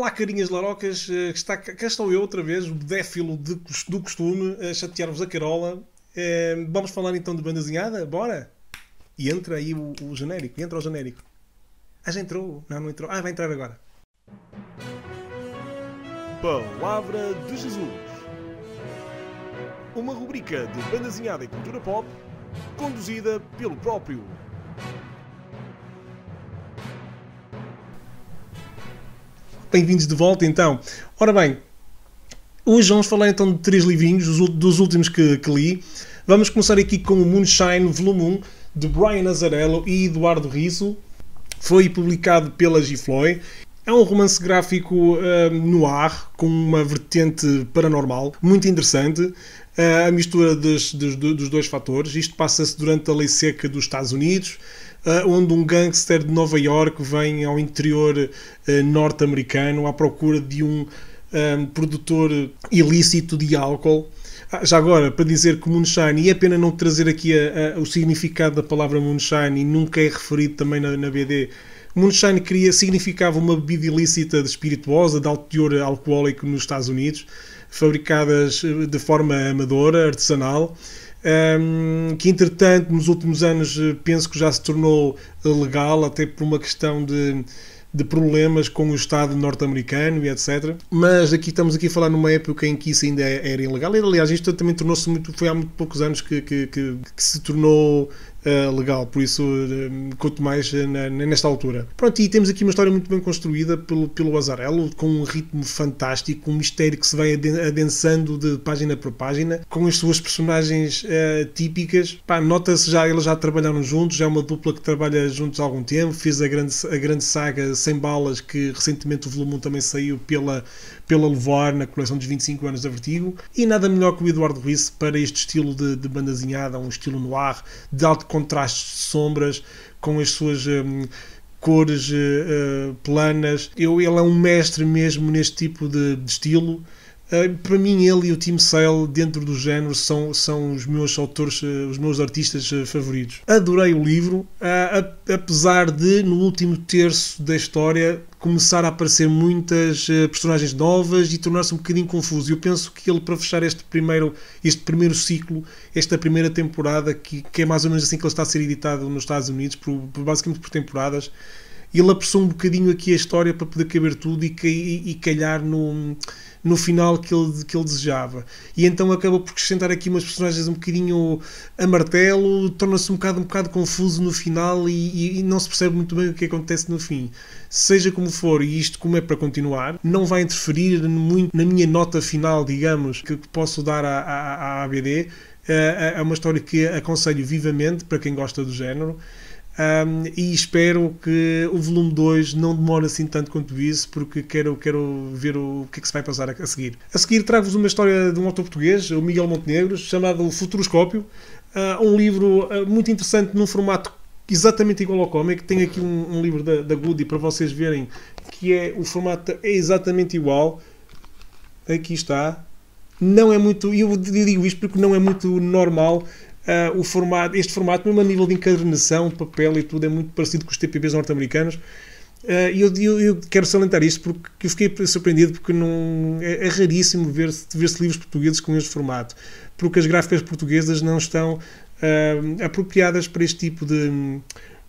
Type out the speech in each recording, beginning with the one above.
Olá, carinhas larocas, cá estou eu outra vez, o défilo do costume, a chatear-vos a carola. Vamos falar então de banda desenhada? Bora? E entra aí o genérico, entra o genérico. Ah, já entrou? Não entrou. Ah, vai entrar agora. Palavra de Jesus. Uma rubrica de banda desenhada e cultura pop, conduzida pelo próprio. Bem-vindos de volta então. Ora bem, hoje vamos falar então de 3 livrinhos, dos últimos que li. Vamos começar aqui com o Moonshine Volume 1, de Brian Azzarello e Eduardo Risso. Foi publicado pela Gifloy. É um romance gráfico noir, com uma vertente paranormal, muito interessante. A mistura dos dois fatores. Isto passa-se durante a lei seca dos Estados Unidos, onde um gangster de Nova Iorque vem ao interior norte-americano à procura de um produtor ilícito de álcool. Já agora, para dizer que o Moonshine, e é pena não trazer aqui o significado da palavra Moonshine, e nunca é referido também na BD, Moonshine significava uma bebida ilícita de espirituosa, de alto teor alcoólico nos Estados Unidos, fabricadas de forma amadora, artesanal, que entretanto nos últimos anos penso que já se tornou legal, até por uma questão de problemas com o Estado norte-americano e etc. Mas estamos aqui a falar numa época em que isso ainda era ilegal. E, aliás, isto também tornou-se foi há muito poucos anos que se tornou legal, por isso quanto mais nesta altura. Pronto, e temos aqui uma história muito bem construída pelo Azzarello, com um ritmo fantástico, um mistério que se vai adensando de página por página, com as suas personagens típicas. Nota-se já, eles já trabalharam juntos, já é uma dupla que trabalha juntos há algum tempo, fez a grande saga Sem Balas, que recentemente o volume 1 também saiu pela Levar, na coleção dos 25 anos da Vertigo, e nada melhor que o Eduardo Risso para este estilo de banda desenhada, um estilo noir, de alto contraste de sombras, com as suas cores planas. Ele é um mestre mesmo neste tipo de estilo. Para mim, ele e o Tim Sale, dentro do género, são os meus autores, os meus artistas favoritos. Adorei o livro, apesar de, no último terço da história, começar a aparecer muitas personagens novas e tornar-se um bocadinho confuso. Eu penso que ele, para fechar este primeiro ciclo, esta primeira temporada, que é mais ou menos assim que ele está a ser editado nos Estados Unidos, basicamente por temporadas, ele apressou um bocadinho aqui a história para poder caber tudo e calhar no final que ele desejava. E então acabou por acrescentar aqui umas personagens um bocadinho a martelo, torna-se um bocado confuso no final e não se percebe muito bem o que acontece no fim. Seja como for, e isto como é para continuar, não vai interferir muito na minha nota final, digamos, que posso dar à ABD. É uma história que aconselho vivamente para quem gosta do género. E espero que o volume 2 não demore assim tanto quanto isso, porque quero ver o que é que se vai passar a seguir. A seguir trago-vos uma história de um autor português, o Miguel Montenegro, chamado Futuroscópio, um livro muito interessante num formato exatamente igual ao cómic. Tem aqui um livro da Goody para vocês verem que o formato é exatamente igual. Aqui está. Não é muito, eu digo isto porque não é muito normal. Este formato, mesmo a nível de encadernação, papel e tudo, é muito parecido com os TPBs norte-americanos. E eu quero salientar isto porque eu fiquei surpreendido, porque é raríssimo ver-se livros portugueses com este formato, porque as gráficas portuguesas não estão apropriadas para este tipo de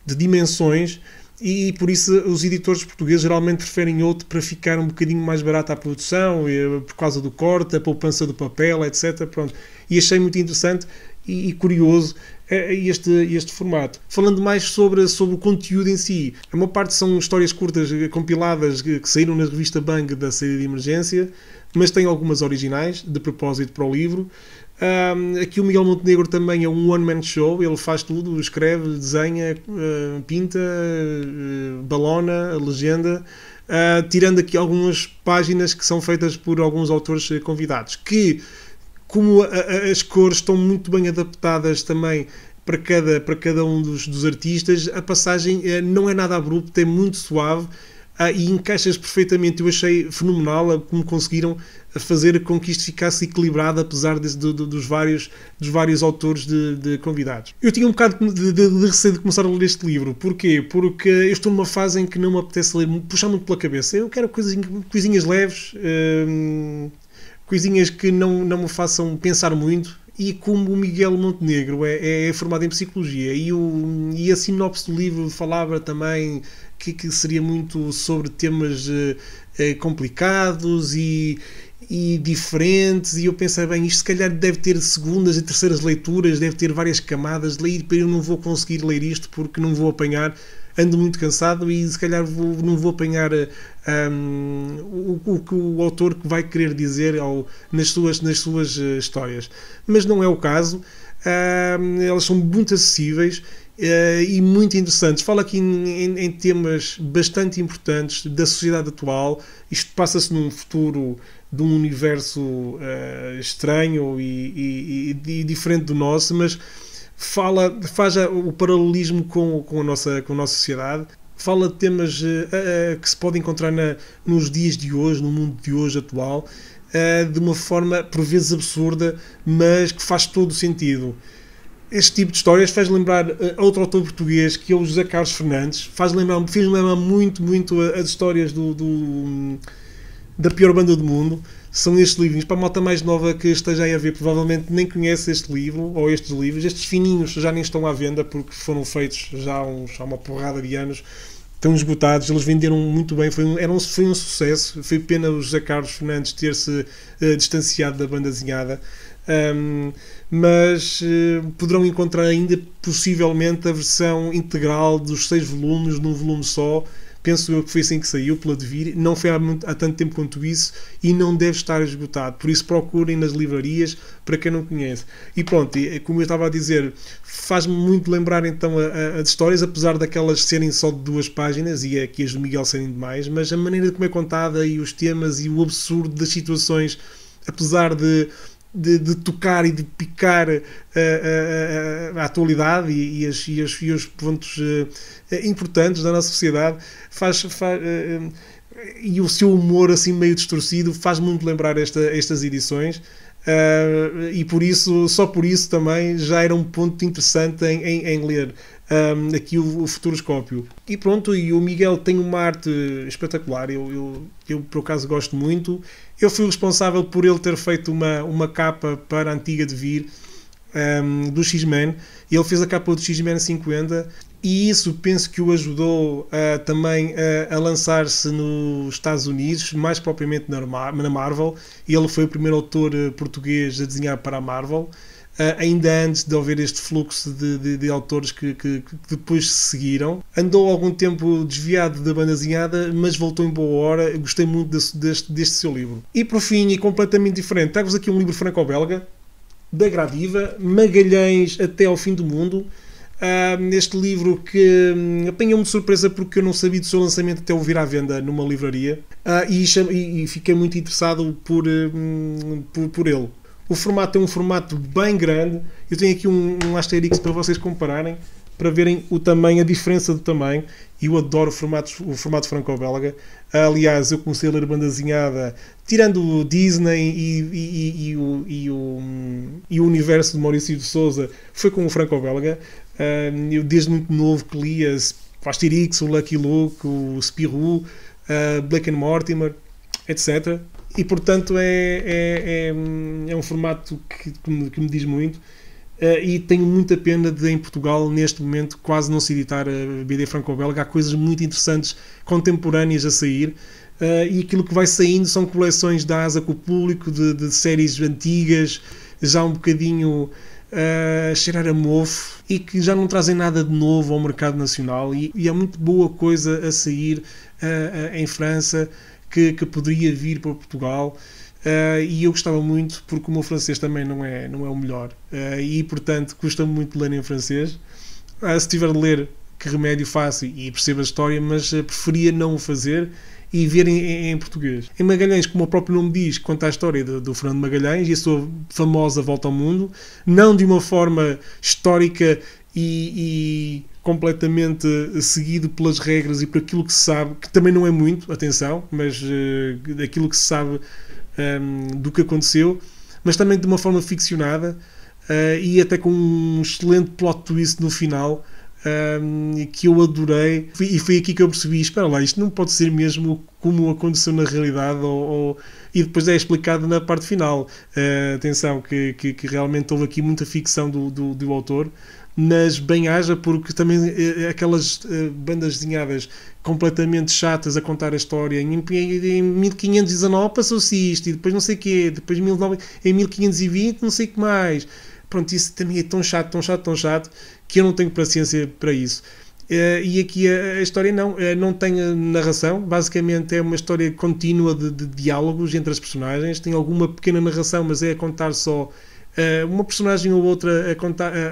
dimensões, e por isso os editores portugueses geralmente preferem outro para ficar um bocadinho mais barato à produção, por causa do corte, a poupança do papel, etc. Pronto. E achei muito interessante e curioso este formato. Falando mais sobre o conteúdo em si, a maior parte são histórias curtas compiladas que saíram na revista Bang da saída de emergência, mas tem algumas originais de propósito para o livro. Aqui o Miguel Montenegro também é um one-man show, ele faz tudo, escreve, desenha, pinta, balona, a legenda, tirando aqui algumas páginas que são feitas por alguns autores convidados, que, como as cores estão muito bem adaptadas também para cada um dos artistas, a passagem não é nada abrupta, é muito suave. e encaixas perfeitamente. Eu achei fenomenal como conseguiram fazer com que isto ficasse equilibrado, apesar dos vários autores de convidados. Eu tinha um bocado de receio de começar a ler este livro. Porquê? Porque eu estou numa fase em que não me apetece ler, puxar muito pela cabeça. Eu quero coisinhas leves, coisinhas que não me façam pensar muito. E como o Miguel Montenegro é formado em Psicologia e a sinopse do livro falava também que seria muito sobre temas complicados e diferentes, e eu pensei, bem, isto se calhar deve ter segundas e terceiras leituras, deve ter várias camadas de ler, eu não vou conseguir ler isto porque não vou apanhar, ando muito cansado e se calhar não vou apanhar o que o autor vai querer dizer nas suas histórias. Mas não é o caso. Elas são muito acessíveis e muito interessantes. Fala aqui em temas bastante importantes da sociedade atual. Isto passa-se num futuro de um universo estranho e diferente do nosso, mas faz o paralelismo com a nossa sociedade. Fala de temas que se podem encontrar nos dias de hoje, no mundo de hoje atual, de uma forma por vezes absurda, mas que faz todo o sentido. Este tipo de histórias faz lembrar outro autor português, que é o José Carlos Fernandes. Fez-me lembrar muito as histórias da pior banda do mundo. São estes livrinhos, para a malta mais nova que esteja aí a ver, provavelmente nem conhece este livro, ou estes livros. Estes fininhos já nem estão à venda, porque foram feitos já há uma porrada de anos. Estão esgotados, eles venderam muito bem, foi um sucesso. Foi pena o José Carlos Fernandes ter-se distanciado da banda desenhada. Mas poderão encontrar ainda, possivelmente, a versão integral dos 6 volumes num volume só. Penso eu que foi assim que saiu, pela Devir. Não foi há tanto tempo quanto isso e não deve estar esgotado. Por isso procurem nas livrarias, para quem não conhece. E pronto, como eu estava a dizer, faz-me muito lembrar então as histórias, apesar daquelas serem só de 2 páginas e aqui as do Miguel serem demais, mas a maneira como é contada e os temas e o absurdo das situações, apesar de tocar e de picar a atualidade e os pontos importantes da nossa sociedade, e o seu humor assim meio distorcido faz muito lembrar estas edições, e só por isso também já era um ponto interessante em ler aqui o Futuroscópio. E pronto, e o Miguel tem uma arte espetacular, eu por acaso gosto muito. Eu fui responsável por ele ter feito uma capa para a antiga Devir, do X-Men. Ele fez a capa do X-Men 50 e isso penso que o ajudou também a lançar-se nos Estados Unidos, mais propriamente na Marvel. Ele foi o primeiro autor português a desenhar para a Marvel, ainda antes de haver este fluxo de autores que depois se seguiram. Andou algum tempo desviado da banda desenhada, mas voltou em boa hora. Gostei muito deste seu livro. E por fim, e completamente diferente, trago-vos aqui um livro franco-belga da Gradiva, Magalhães até ao fim do mundo. Este livro que apanhou-me de surpresa porque eu não sabia do seu lançamento até o vir à venda numa livraria, e fiquei muito interessado por ele. O formato é um formato bem grande. Eu tenho aqui um Asterix para vocês compararem, para verem o tamanho, a diferença do tamanho. E eu adoro o formato franco-belga. Aliás, eu comecei a ler banda desenhada tirando o Disney e o universo de Maurício de Sousa, foi com o franco-belga. Eu desde muito novo que lia o Asterix, o Lucky Luke, o Spirou, Blake and Mortimer, etc. E portanto é um formato que me diz muito, e tenho muita pena de em Portugal neste momento quase não se editar a BD franco-belga. Há coisas muito interessantes contemporâneas a sair, e aquilo que vai saindo são coleções da asa com o público de séries antigas, já um bocadinho a cheirar a mofo, e que já não trazem nada de novo ao mercado nacional, e há muito boa coisa a sair em França que poderia vir para Portugal, e eu gostava muito, porque o meu francês também não é o melhor, e portanto custa-me muito ler em francês. Se tiver de ler, que remédio faço, e percebo a história, mas preferia não o fazer, e ver em português. Em Magalhães, como o próprio nome diz, conta a história do Fernando Magalhães e a sua famosa volta ao mundo, não de uma forma histórica e completamente seguido pelas regras e por aquilo que se sabe, que também não é muito, atenção, mas aquilo que se sabe do que aconteceu, mas também de uma forma ficcionada e até com um excelente plot twist no final, que eu adorei, e foi aqui que eu percebi, espera lá, isto não pode ser mesmo como aconteceu na realidade, e depois é explicado na parte final. Atenção, que realmente houve aqui muita ficção do autor, mas bem haja, porque também aquelas bandas desenhadas completamente chatas a contar a história, em 1519 passou-se isto, e depois não sei o quê, depois em 1520 não sei o que mais. Pronto, isso também é tão chato, que eu não tenho paciência para isso. E aqui a história não tem narração, basicamente é uma história contínua de diálogos entre as personagens, tem alguma pequena narração, mas é a contar só uma personagem ou outra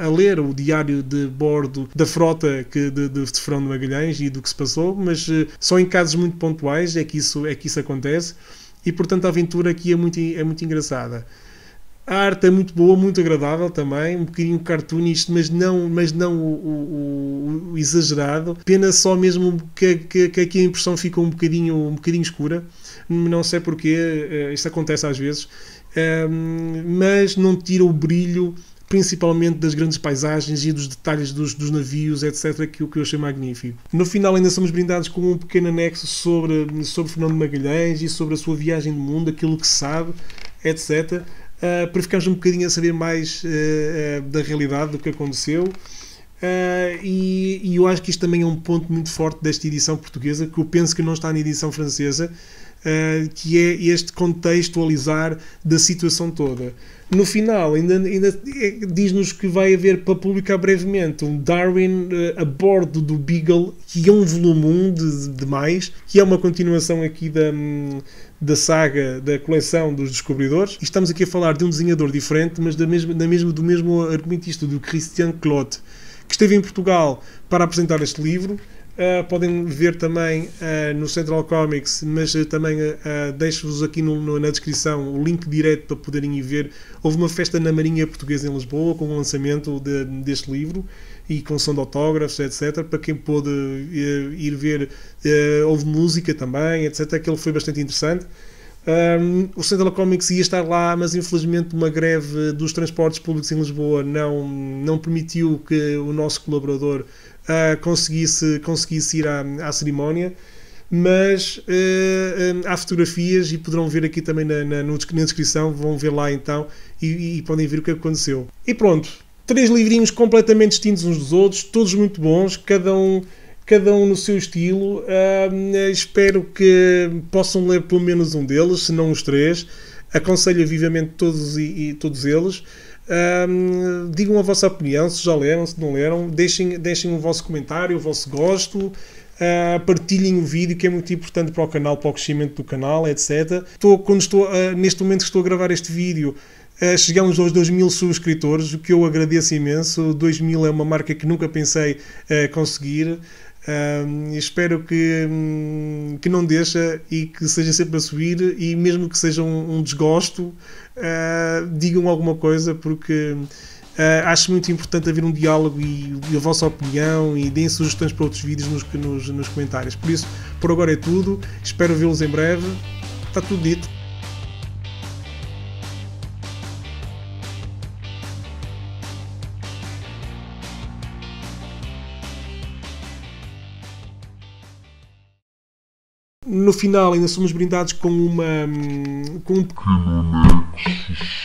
a ler o diário de bordo da frota de Fernando Magalhães e do que se passou, mas só em casos muito pontuais é que isso acontece, e portanto a aventura aqui é muito engraçada. A arte é muito boa, muito agradável também, um bocadinho cartoonista, mas não o exagerado. Pena só mesmo que aqui a impressão ficou um bocadinho escura. Não sei porquê, isto acontece às vezes, mas não tira o brilho, principalmente das grandes paisagens e dos detalhes dos navios, etc., que eu achei magnífico. No final ainda somos brindados com um pequeno anexo sobre Fernando Magalhães e sobre a sua viagem do mundo, aquilo que se sabe, etc., para ficarmos um bocadinho a saber mais da realidade, do que aconteceu. E eu acho que isto também é um ponto muito forte desta edição portuguesa, que eu penso que não está na edição francesa, que é este contextualizar da situação toda. No final, ainda diz-nos que vai haver para publicar brevemente um Darwin a bordo do Beagle, que é um volume 1 de mais, que é uma continuação aqui da saga, da coleção dos descobridores. E estamos aqui a falar de um desenhador diferente, mas do mesmo argumentista, do Christian Clotte, que esteve em Portugal para apresentar este livro. Podem ver também no Central Comics, mas também deixo-vos aqui na descrição o link direto para poderem ir ver. Houve uma festa na Marinha Portuguesa em Lisboa com o lançamento deste livro e com som de autógrafos, etc. Para quem pôde ir ver, houve música também, etc. Aquilo foi bastante interessante. O Central Comics ia estar lá, mas infelizmente uma greve dos transportes públicos em Lisboa não permitiu que o nosso colaborador conseguisse ir à cerimónia, mas há fotografias e poderão ver aqui também na descrição, vão ver lá então e podem ver o que aconteceu. E pronto, 3 livrinhos completamente distintos uns dos outros, todos muito bons, cada um no seu estilo. Espero que possam ler pelo menos um deles, se não os 3. Aconselho vivamente todos eles. Digam a vossa opinião, se já leram, se não leram, deixem o vosso comentário, o vosso gosto, partilhem o vídeo, que é muito importante para o canal, para o crescimento do canal, etc. Neste momento que estou a gravar este vídeo, chegamos aos 2000 subscritores, o que eu agradeço imenso. 2000 é uma marca que nunca pensei conseguir. Espero que não deixe e que seja sempre a subir, e mesmo que seja um desgosto, digam alguma coisa, porque acho muito importante haver um diálogo e a vossa opinião, e deem sugestões para outros vídeos nos comentários. Por isso, por agora é tudo, espero vê-los em breve. Está tudo dito. No final ainda somos brindados com um pequeno anexo